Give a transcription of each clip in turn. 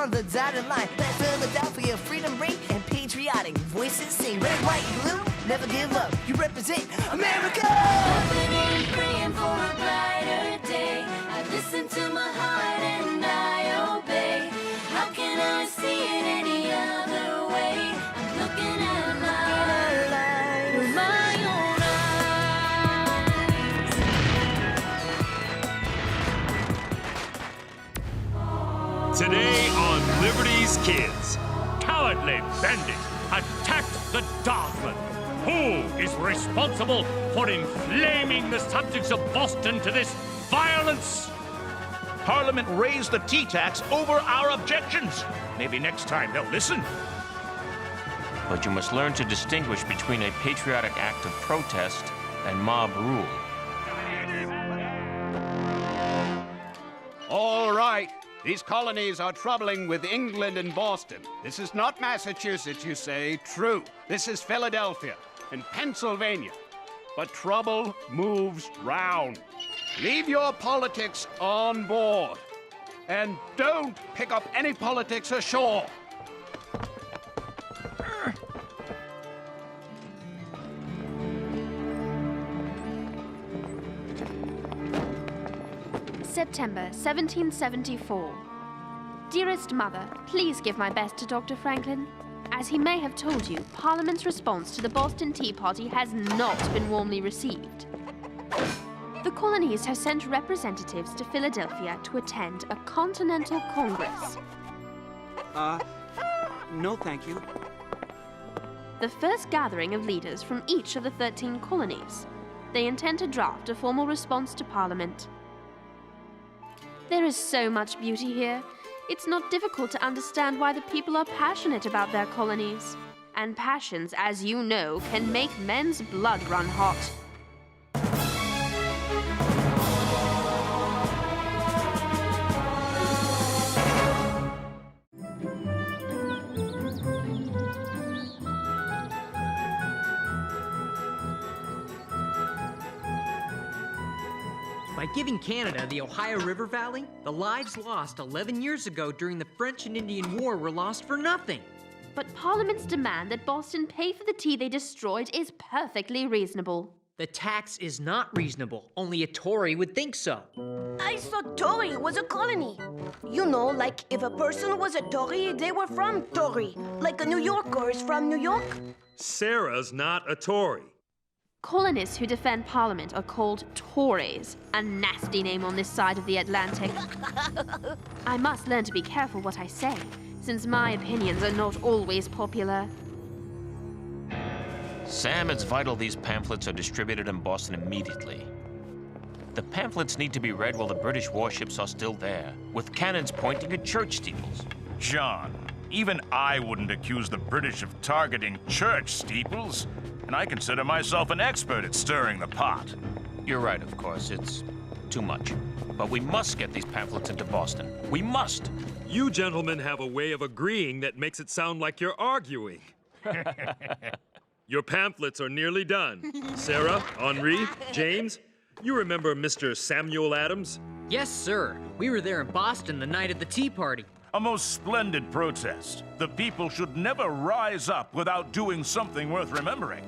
on the dotted line. Let Philadelphia freedom ring and patriotic voices sing. Red, white, blue, never give up. You represent America. Hoping and praying for a brighter day. I listen to my heart and I obey. How can I see it any other way? I'm looking at life with my own eyes. Today on Liberty's Kids, cowardly bandits attacked the Dartmouth. Who is responsible for inflaming the subjects of Boston to this violence? Parliament raised the tea tax over our objections. Maybe next time they'll listen. But you must learn to distinguish between a patriotic act of protest and mob rule. All right. These colonies are troubling with England and Boston. This is not Massachusetts, you say. True. This is Philadelphia and Pennsylvania. But trouble moves round. Leave your politics on board. And don't pick up any politics ashore. September 1774. Dearest Mother, please give my best to Dr. Franklin. As he may have told you, Parliament's response to the Boston Tea Party has not been warmly received. The colonies have sent representatives to Philadelphia to attend a Continental Congress. No thank you. The first gathering of leaders from each of the 13 colonies. They intend to draft a formal response to Parliament. There is so much beauty here. It's not difficult to understand why the people are passionate about their colonies. And passions, as you know, can make men's blood run hot. By giving Canada the Ohio River Valley, the lives lost 11 years ago during the French and Indian War were lost for nothing. But Parliament's demand that Boston pay for the tea they destroyed is perfectly reasonable. The tax is not reasonable. Only a Tory would think so. I thought Tory was a colony. You know, like if a person was a Tory, they were from Tory. Like a New Yorker is from New York. Sarah's not a Tory. Colonists who defend Parliament are called Tories, a nasty name on this side of the Atlantic. I must learn to be careful what I say, since my opinions are not always popular. Sam, it's vital these pamphlets are distributed in Boston immediately. The pamphlets need to be read while the British warships are still there, with cannons pointing at church steeples. John, even I wouldn't accuse the British of targeting church steeples, and I consider myself an expert at stirring the pot. You're right, of course, it's too much. But we must get these pamphlets into Boston. We must! You gentlemen have a way of agreeing that makes it sound like you're arguing. Your pamphlets are nearly done. Sarah, Henri, James, you remember Mr. Samuel Adams? Yes, sir. We were there in Boston the night of the Tea Party. A most splendid protest. The people should never rise up without doing something worth remembering.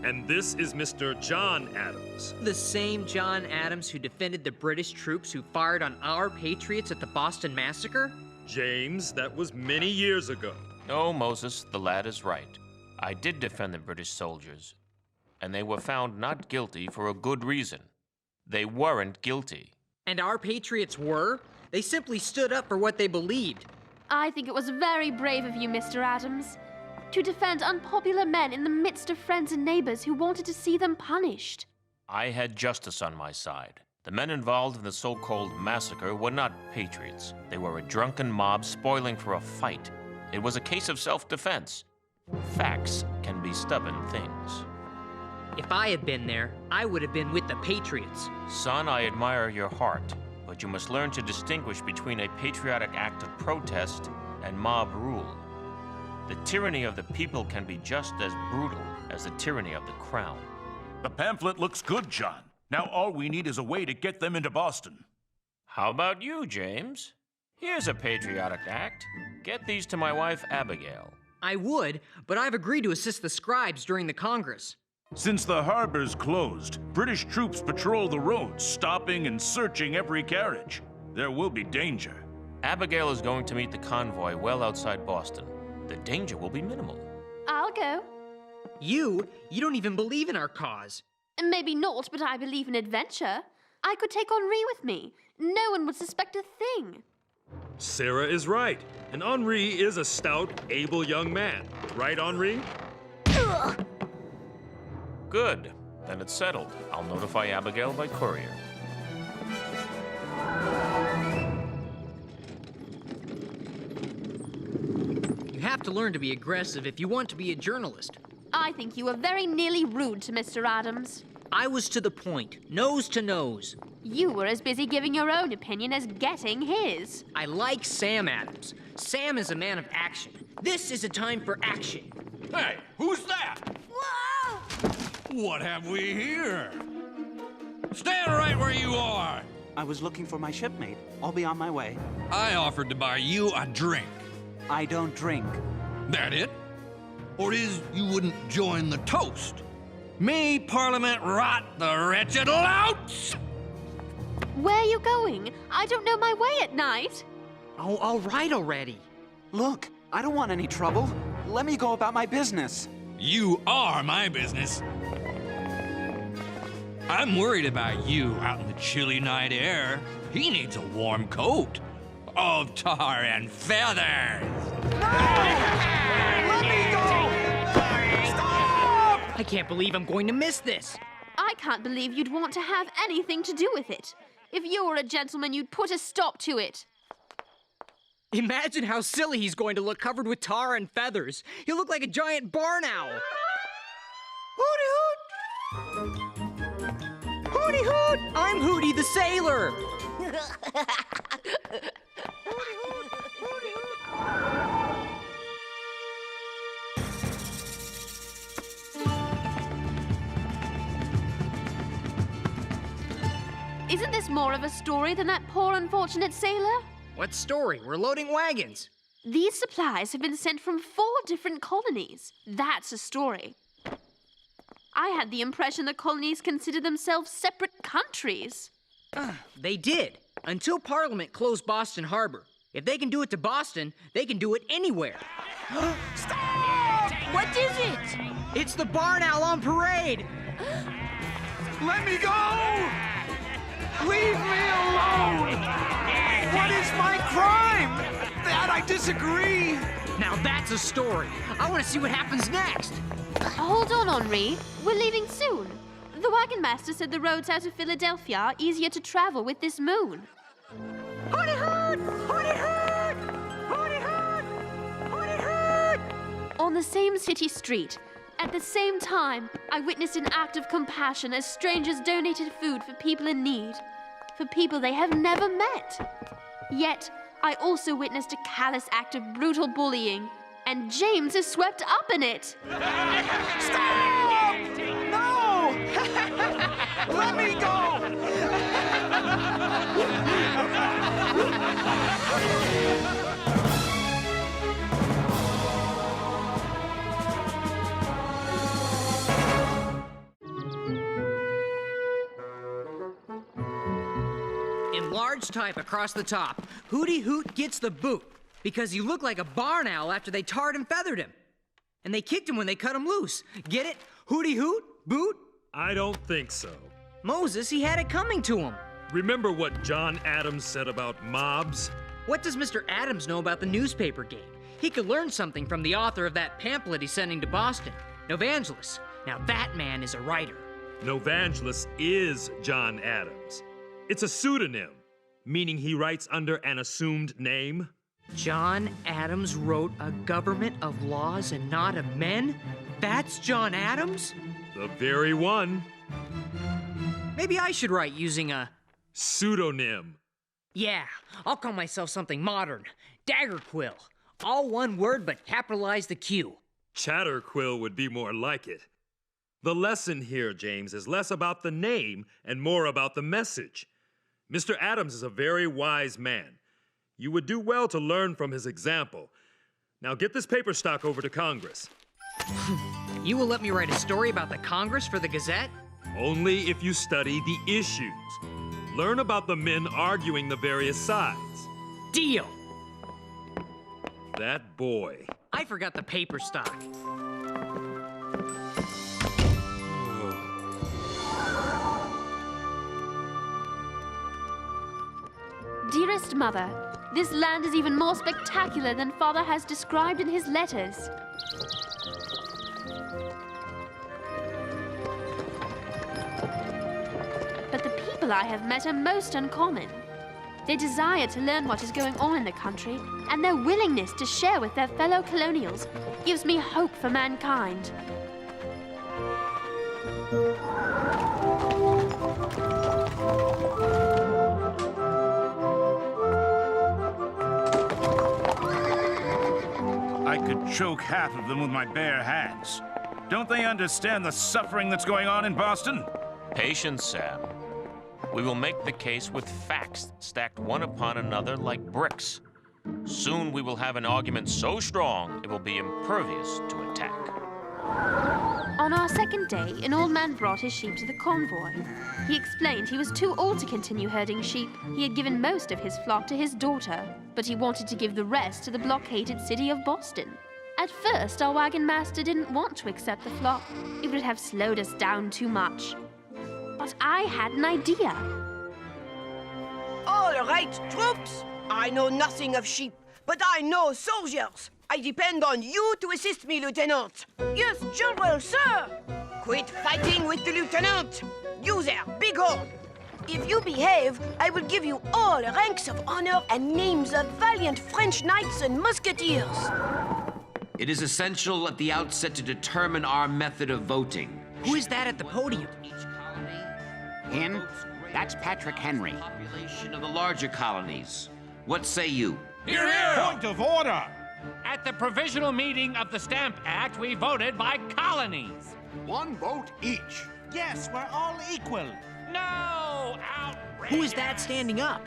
And this is Mr. John Adams. The same John Adams who defended the British troops who fired on our patriots at the Boston Massacre? James, that was many years ago. No, Moses, the lad is right. I did defend the British soldiers, and they were found not guilty for a good reason. They weren't guilty. And our patriots were? They simply stood up for what they believed. I think it was very brave of you, Mr. Adams, to defend unpopular men in the midst of friends and neighbors who wanted to see them punished. I had justice on my side. The men involved in the so-called massacre were not patriots. They were a drunken mob spoiling for a fight. It was a case of self-defense. Facts can be stubborn things. If I had been there, I would have been with the patriots. Son, I admire your heart, but you must learn to distinguish between a patriotic act of protest and mob rule. The tyranny of the people can be just as brutal as the tyranny of the crown. The pamphlet looks good, John. Now all we need is a way to get them into Boston. How about you, James? Here's a patriotic act. Get these to my wife, Abigail. I would, but I've agreed to assist the scribes during the Congress. Since the harbor's closed, British troops patrol the roads, stopping and searching every carriage. There will be danger. Abigail is going to meet the convoy well outside Boston. The danger will be minimal. I'll go. You don't even believe in our cause. Maybe not, but I believe in adventure. I could take Henri with me. No one would suspect a thing. Sarah is right, and Henri is a stout, able young man. Right, Henri? Good. Then it's settled. I'll notify Abigail by courier. You have to learn to be aggressive if you want to be a journalist. I think you were very nearly rude to Mr. Adams. I was to the point, nose to nose. You were as busy giving your own opinion as getting his. I like Sam Adams. Sam is a man of action. This is a time for action. Hey, who's that? Whoa! What have we here? Stand right where you are. I was looking for my shipmate. I'll be on my way. I offered to buy you a drink. I don't drink. That it? Or is you wouldn't join the toast? Me, Parliament rot the wretched louts! Where are you going? I don't know my way at night. Oh, all right already. Look, I don't want any trouble. Let me go about my business. You are my business. I'm worried about you out in the chilly night air. He needs a warm coat of tar and feathers. Let me go! Stop! I can't believe I'm going to miss this. I can't believe you'd want to have anything to do with it. If you were a gentleman, you'd put a stop to it. Imagine how silly he's going to look covered with tar and feathers. He'll look like a giant barn owl. Hooty hoot! Hooty hoot! I'm Hooty the sailor. Isn't this more of a story than that poor unfortunate sailor? What story? We're loading wagons. These supplies have been sent from 4 different colonies. That's a story. I had the impression the colonies consider themselves separate countries. They did, until Parliament closed Boston Harbor. If they can do it to Boston, they can do it anywhere. Stop! What is it? It's the barn owl on parade! Let me go! Leave me alone! What is my crime? That I disagree! Now that's a story. I want to see what happens next. Hold on, Henri. We're leaving soon. The wagon master said the roads out of Philadelphia are easier to travel with this moon. Hooty hoot! Hooty hoot! Hooty hoot! Hooty hoot! On the same city street, at the same time, I witnessed an act of compassion as strangers donated food for people in need, for people they have never met. Yet, I also witnessed a callous act of brutal bullying, and James is swept up in it. Stop! No! Let me go! In large type across the top, Hooty Hoot gets the boot because he looked like a barn owl after they tarred and feathered him. And they kicked him when they cut him loose. Get it? Hooty Hoot? Boot? I don't think so. Moses, he had it coming to him. Remember what John Adams said about mobs? What does Mr. Adams know about the newspaper game? He could learn something from the author of that pamphlet he's sending to Boston, Novangelis. Now that man is a writer. Novangelis is John Adams. It's a pseudonym, meaning he writes under an assumed name. John Adams wrote a government of laws and not of men? That's John Adams? The very one. Maybe I should write using a pseudonym. Yeah, I'll call myself something modern. Daggerquill. All one word, but capitalize the Q. Chatterquill would be more like it. The lesson here, James, is less about the name and more about the message. Mr. Adams is a very wise man. You would do well to learn from his example. Now get this paper stock over to Congress. You will let me write a story about the Congress for the Gazette? Only if you study the issues. Learn about the men arguing the various sides. Deal! That boy. I forgot the paper stock. Dearest Mother, this land is even more spectacular than Father has described in his letters. But the people I have met are most uncommon. Their desire to learn what is going on in the country and their willingness to share with their fellow colonials gives me hope for mankind. I could choke half of them with my bare hands. Don't they understand the suffering that's going on in Boston? Patience, Sam. We will make the case with facts stacked one upon another like bricks. Soon we will have an argument so strong it will be impervious to attack. On our second day, an old man brought his sheep to the convoy. He explained he was too old to continue herding sheep. He had given most of his flock to his daughter, but he wanted to give the rest to the blockaded city of Boston. At first, our wagon master didn't want to accept the flock. It would have slowed us down too much. But I had an idea. All right, troops. I know nothing of sheep, but I know soldiers. I depend on you to assist me, Lieutenant. Yes, General, sir. Quit fighting with the Lieutenant. You there, big horn. If you behave, I will give you all ranks of honor and names of valiant French knights and musketeers. It is essential at the outset to determine our method of voting. Who is that at the podium? Him? That's Patrick Henri. Population of the larger colonies. What say you? Hear, hear! Point of order! At the provisional meeting of the Stamp Act, we voted by colonies. One vote each. Yes, we're all equal. No! Outrageous! Who is that standing up?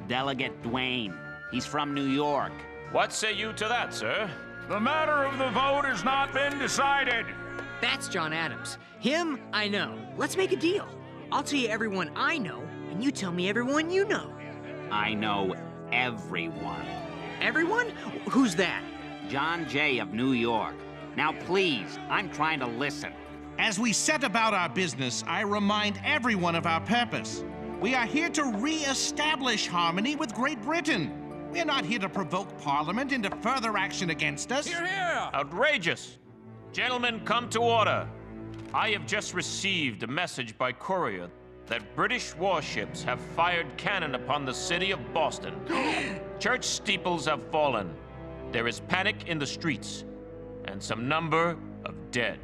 Delegate Dwayne. He's from New York. What say you to that, sir? The matter of the vote has not been decided. That's John Adams. Him, I know. Let's make a deal. I'll tell you everyone I know, and you tell me everyone you know. I know everyone. Everyone? Who's that? John Jay of New York. Now, please, I'm trying to listen. As we set about our business, I remind everyone of our purpose. We are here to re-establish harmony with Great Britain. We're not here to provoke Parliament into further action against us. Hear, hear! Outrageous! Gentlemen, come to order. I have just received a message by courier that British warships have fired cannon upon the city of Boston. Church steeples have fallen. There is panic in the streets, and some number of dead.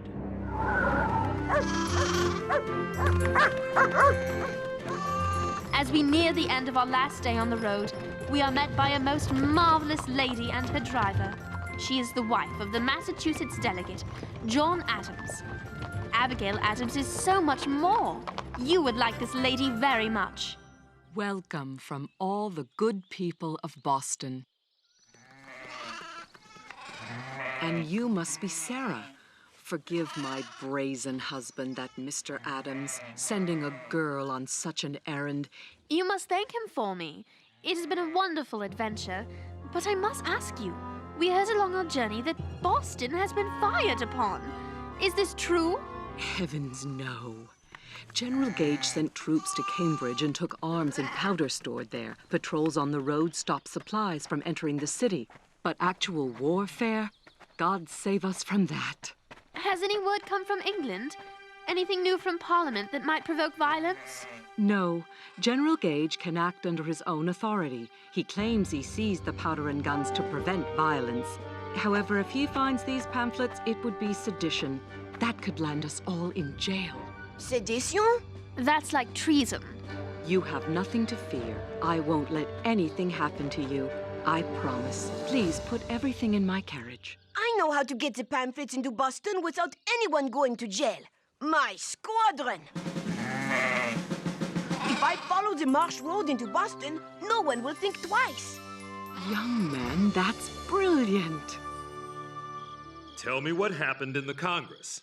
As we near the end of our last day on the road, we are met by a most marvelous lady and her driver. She is the wife of the Massachusetts delegate, John Adams. Abigail Adams is so much more. You would like this lady very much. Welcome from all the good people of Boston. And you must be Sarah. Forgive my brazen husband, that Mr. Adams, sending a girl on such an errand. You must thank him for me. It has been a wonderful adventure. But I must ask you, we heard along our journey that Boston has been fired upon. Is this true? Heavens, no. General Gage sent troops to Cambridge and took arms and powder stored there. Patrols on the road stopped supplies from entering the city. But actual warfare? God save us from that. Has any word come from England? Anything new from Parliament that might provoke violence? No. General Gage can act under his own authority. He claims he seized the powder and guns to prevent violence. However, if he finds these pamphlets, it would be sedition. That could land us all in jail. Sedition? That's like treason. You have nothing to fear. I won't let anything happen to you. I promise. Please put everything in my carriage. I know how to get the pamphlets into Boston without anyone going to jail. My squadron! If I follow the marsh road into Boston, no one will think twice. Young men, that's brilliant. Tell me what happened in the Congress.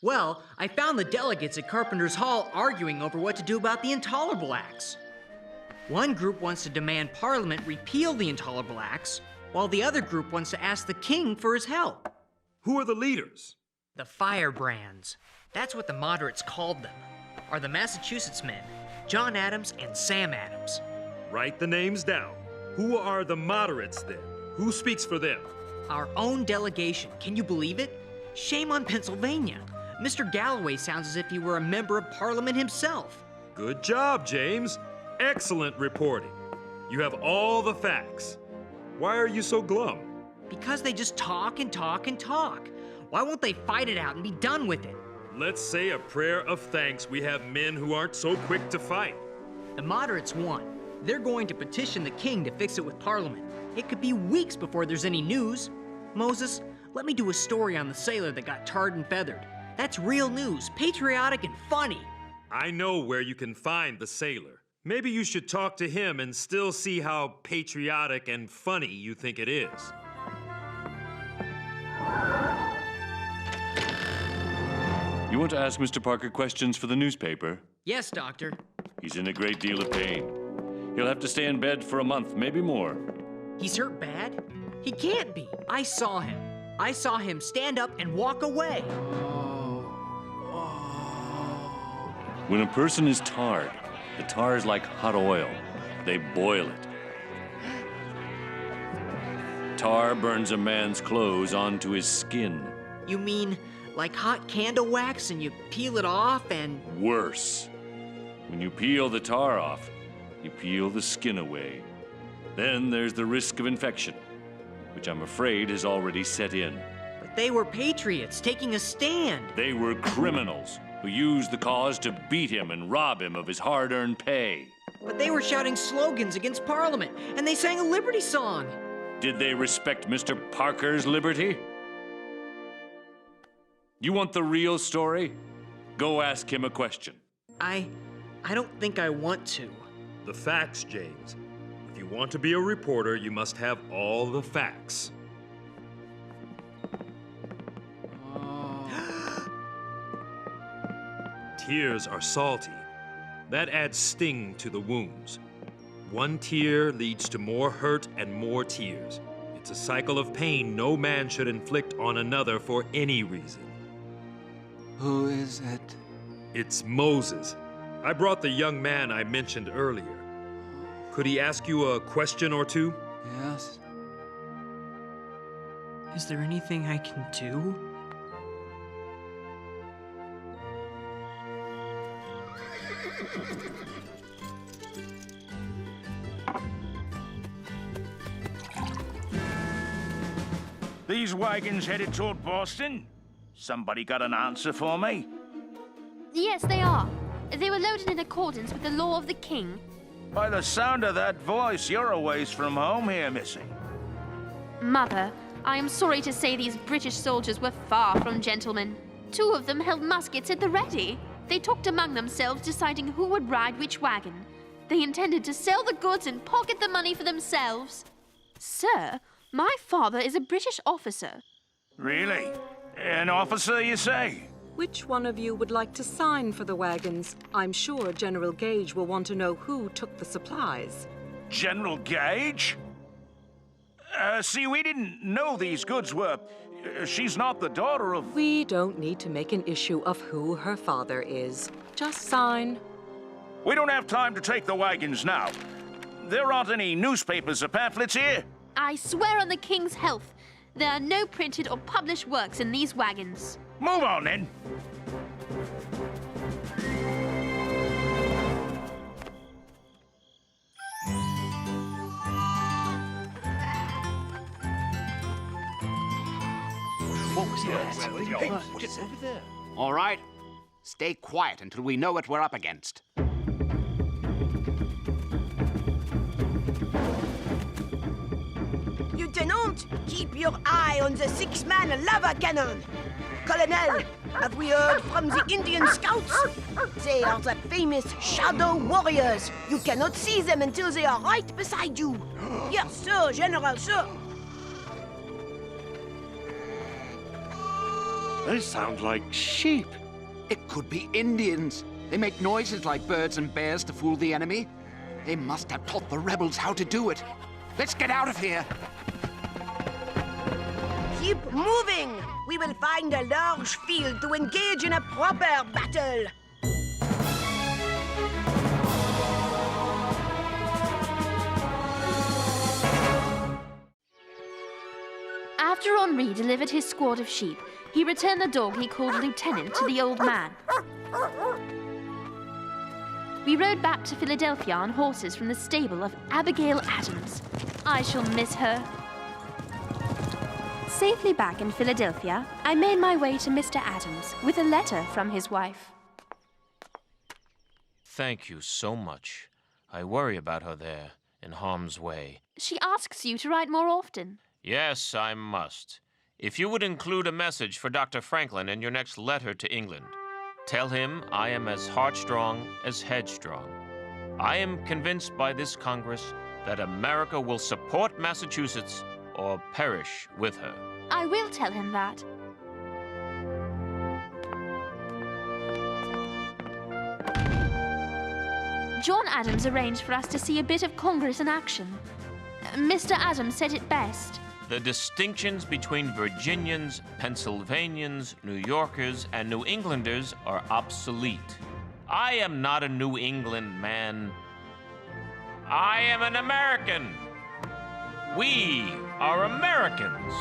Well, I found the delegates at Carpenter's Hall arguing over what to do about the Intolerable Acts. One group wants to demand Parliament repeal the Intolerable Acts, while the other group wants to ask the king for his help. Who are the leaders? The firebrands. That's what the moderates called them. Are the Massachusetts men, John Adams and Sam Adams. Write the names down. Who are the moderates then? Who speaks for them? Our own delegation. Can you believe it? Shame on Pennsylvania. Mr. Galloway sounds as if he were a member of Parliament himself. Good job, James. Excellent reporting. You have all the facts. Why are you so glum? Because they just talk and talk and talk. Why won't they fight it out and be done with it? Let's say a prayer of thanks we have men who aren't so quick to fight. The moderates won. They're going to petition the king to fix it with Parliament. It could be weeks before there's any news. Moses, let me do a story on the sailor that got tarred and feathered. That's real news, patriotic and funny. I know where you can find the sailor. Maybe you should talk to him and still see how patriotic and funny you think it is. You want to ask Mr. Parker questions for the newspaper? Yes, Doctor. He's in a great deal of pain. He'll have to stay in bed for a month, maybe more. He's hurt bad? He can't be. I saw him. I saw him stand up and walk away. When a person is tarred, the tar is like hot oil. They boil it. Tar burns a man's clothes onto his skin. You mean like hot candle wax and you peel it off and... Worse. When you peel the tar off, you peel the skin away. Then there's the risk of infection, which I'm afraid has already set in. But they were patriots taking a stand. They were criminals who used the cause to beat him and rob him of his hard-earned pay. But they were shouting slogans against Parliament, and they sang a liberty song. Did they respect Mr. Parker's liberty? You want the real story? Go ask him a question. I don't think I want to. The facts, James. If you want to be a reporter, you must have all the facts. Tears are salty. That adds sting to the wounds. One tear leads to more hurt and more tears. It's a cycle of pain no man should inflict on another for any reason. Who is it? It's Moses. I brought the young man I mentioned earlier. Could he ask you a question or two? Yes. Is there anything I can do? These wagons headed toward Boston? Somebody got an answer for me? Yes, they are. They were loaded in accordance with the law of the king. By the sound of that voice, you're a ways from home here, missy. Mother, I am sorry to say these British soldiers were far from gentlemen. 2 of them held muskets at the ready. They talked among themselves, deciding who would ride which wagon. They intended to sell the goods and pocket the money for themselves. Sir, my father is a British officer. Really? An officer, you say? Which one of you would like to sign for the wagons? I'm sure General Gage will want to know who took the supplies. General Gage? See, we didn't know these goods were... she's not the daughter of... We don't need to make an issue of who her father is. Just sign. We don't have time to take the wagons now. There aren't any newspapers or pamphlets here. I swear on the king's health, there are no printed or published works in these wagons. Move on, then. What was that? What is over there? All right. Stay quiet until we know what we're up against. Lieutenant, keep your eye on the 6-man lava cannon. Colonel, Have we heard from the Indian scouts? They are the famous shadow warriors. You cannot see them until they are right beside you. Yes, sir, General, sir. They sound like sheep. It could be Indians. They make noises like birds and bears to fool the enemy. They must have taught the rebels how to do it. Let's get out of here. Keep moving. We will find a large field to engage in a proper battle. After Henri delivered his squad of sheep, he returned the dog he called Lieutenant to the old man. We rode back to Philadelphia on horses from the stable of Abigail Adams. I shall miss her. Safely back in Philadelphia, I made my way to Mr. Adams with a letter from his wife. Thank you so much. I worry about her there, in harm's way. She asks you to write more often. Yes, I must. If you would include a message for Dr. Franklin in your next letter to England, tell him I am as heartstrong as headstrong. I am convinced by this Congress that America will support Massachusetts or perish with her. I will tell him that. John Adams arranged for us to see a bit of Congress in action. Mr. Adams said it best. The distinctions between Virginians, Pennsylvanians, New Yorkers, and New Englanders are obsolete. I am not a New England man. I am an American. We are Americans.